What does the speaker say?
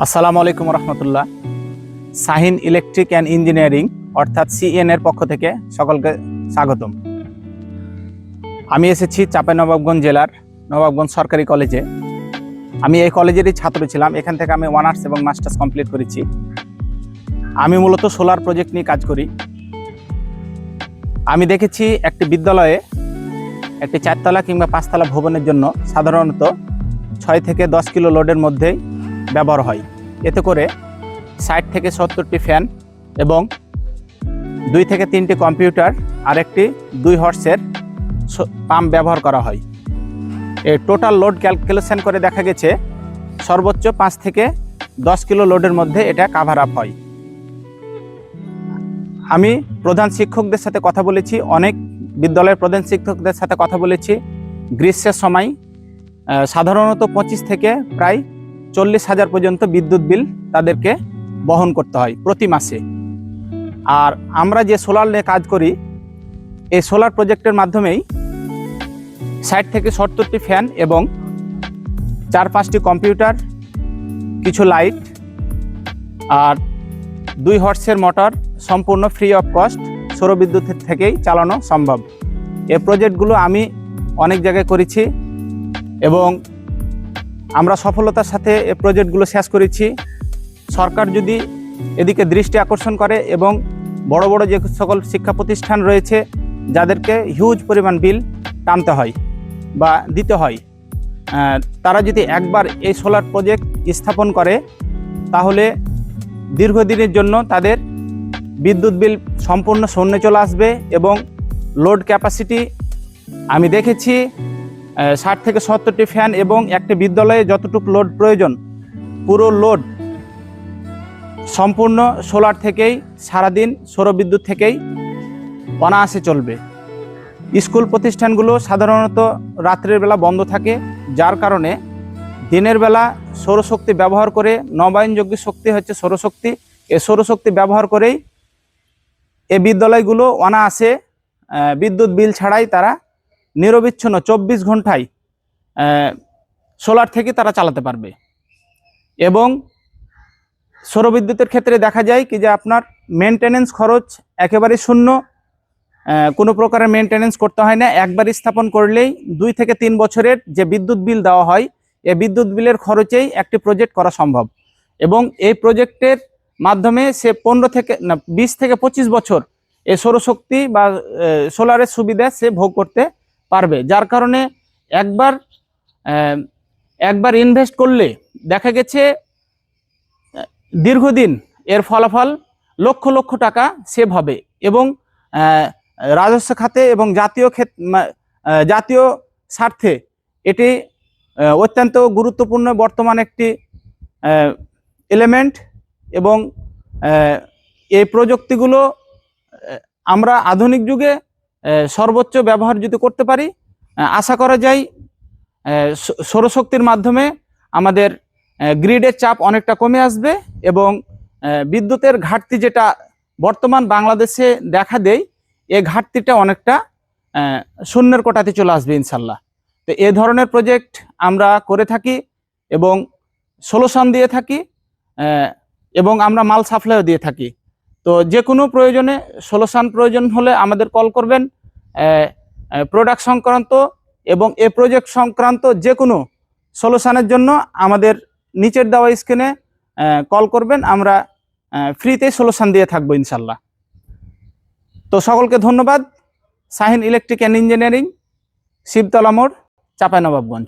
আসসালামু আলাইকুম রহমতুল্লাহ। Shahin electric and engineering অর্থাৎ সিএন এর পক্ষ থেকে সকলকে স্বাগতম। আমি এসেছি চাঁপাইনবাবগঞ্জ জেলার নবাবগঞ্জ সরকারি কলেজে। আমি এই কলেজেরই ছাত্র ছিলাম। এখান থেকে আমি অনার্স এবং মাস্টার্স কমপ্লিট করেছি। আমি মূলত সোলার প্রজেক্ট নিয়ে কাজ করি। আমি দেখেছি একটি বিদ্যালয়ে একটি 4 তলা কিংবা 5 তলা ভবনের জন্য সাধারণত 6 থেকে 10 কিলো লোডের মধ্যেই ব্যবহার হয়। এতে করে 60 থেকে 70টি ফ্যান এবং 2 থেকে 3টি কম্পিউটার আর একটি 2 হর্সের পাম্প ব্যবহার করা হয়। এই টোটাল লোড ক্যালকুলেশন করে দেখা গেছে সর্বোচ্চ 5 থেকে 10 কিলো লোডের মধ্যে এটা কাভার আপ হয়। আমি প্রধান শিক্ষকদের সাথে কথা বলেছি, অনেক বিদ্যালয়ের প্রধান শিক্ষকদের সাথে কথা বলেছি। গ্রীষ্মের সময় সাধারণত 25 থেকে প্রায় 40,000 পর্যন্ত বিদ্যুৎ বিল তাদেরকে বহন করতে হয় প্রতি মাসে। আর আমরা যে সোলার নিয়ে কাজ করি, এই সোলার প্রজেক্টের মাধ্যমেই 60 থেকে 70টি ফ্যান এবং 4-5টি কম্পিউটার, কিছু লাইট আর 2 হর্সের মোটর সম্পূর্ণ ফ্রি অফ কস্ট সৌরবিদ্যুতের থেকেই চালানো সম্ভব। এই প্রজেক্টগুলো আমি অনেক জায়গায় করেছি এবং আমরা সফলতার সাথে এই প্রজেক্টগুলো শেষ করেছি। সরকার যদি এদিকে দৃষ্টি আকর্ষণ করে এবং বড় বড় যে সকল শিক্ষা প্রতিষ্ঠান রয়েছে যাদেরকে হিউজ পরিমাণ বিল টানতে হয় বা দিতে হয়, তারা যদি একবার এই সোলার প্রজেক্ট স্থাপন করে তাহলে দীর্ঘদিনের জন্য তাদের বিদ্যুৎ বিল সম্পূর্ণ শূন্যে চলে আসবে এবং লোড ক্যাপাসিটি আমি দেখেছি 60 থেকে 70টি ফ্যান এবং একটি বিদ্যালয়ে যতটুকু লোড প্রয়োজন পুরো লোড সম্পূর্ণ সোলার থেকেই, সারাদিন সৌরবিদ্যুৎ থেকেই অনায়াসে চলবে। স্কুল প্রতিষ্ঠানগুলো সাধারণত রাত্রের বেলা বন্ধ থাকে, যার কারণে দিনের বেলা সৌরশক্তি ব্যবহার করে, নবায়নযোগ্য শক্তি হচ্ছে সৌরশক্তি, এই সৌরশক্তি ব্যবহার করেই এই বিদ্যালয়গুলো অনায়াসে বিদ্যুৎ বিল ছাড়াই তারা নিরবিচ্ছিন্ন 24 ঘন্টায় সোলার থেকে তারা চালাতে পারবে। এবং সৌরবিদ্যুতের ক্ষেত্রে দেখা যায় কি যে আপনার মেনটেনেন্স খরচ একেবারে শূন্য, কোনো প্রকারের মেনটেনেন্স করতে হয় না। একবার স্থাপন করলেই 2 থেকে 3 বছরের যে বিদ্যুৎ বিল দেওয়া হয়, এই বিদ্যুৎ বিলের খরচেই একটি প্রজেক্ট করা সম্ভব। এবং এই প্রজেক্টের মাধ্যমে সে 20 থেকে 25 বছর এই সৌরশক্তি বা সোলারের সুবিধা সে ভোগ করতে পারবে। যার কারণে একবার ইনভেস্ট করলে দেখা গেছে দীর্ঘদিন এর ফলাফল লক্ষ লক্ষ টাকা সেভ হবে এবং রাজস্ব খাতে এবং জাতীয় স্বার্থে এটি অত্যন্ত গুরুত্বপূর্ণ বর্তমান একটি এলিমেন্ট। এবং এই প্রযুক্তিগুলো আমরা আধুনিক যুগে সর্বোচ্চ ব্যবহার যদি করতে পারি, আশা করা যায় সৌরশক্তির মাধ্যমে আমাদের গ্রিডের চাপ অনেকটা কমে আসবে এবং বিদ্যুতের ঘাটতি যেটা বর্তমান বাংলাদেশে দেখা দেয়, এই ঘাটতিটা অনেকটা শূন্যের কোটাতে চলে আসবে ইনশাল্লাহ। তো এই ধরনের প্রজেক্ট আমরা করে থাকি এবং সলিউশন দিয়ে থাকি এবং আমরা মাল সাপ্লাইও দিয়ে থাকি। তো যে কোনো প্রয়োজনে সলিউশন প্রয়োজন হলে আমাদের কল করবেন। প্রোডাক্ট সংক্রান্ত এবং এই প্রজেক্ট সংক্রান্ত যে কোনো সলিউশনের জন্য আমাদের নিচের দেওয়া স্ক্রিনে কল করবেন, আমরা ফ্রিতে সলিউশন দিয়ে থাকবো ইনশাল্লাহ। তো সকলকে ধন্যবাদ। Shahin electric and engineering, Shibtala মোড়, চাঁপাইনবাবগঞ্জ।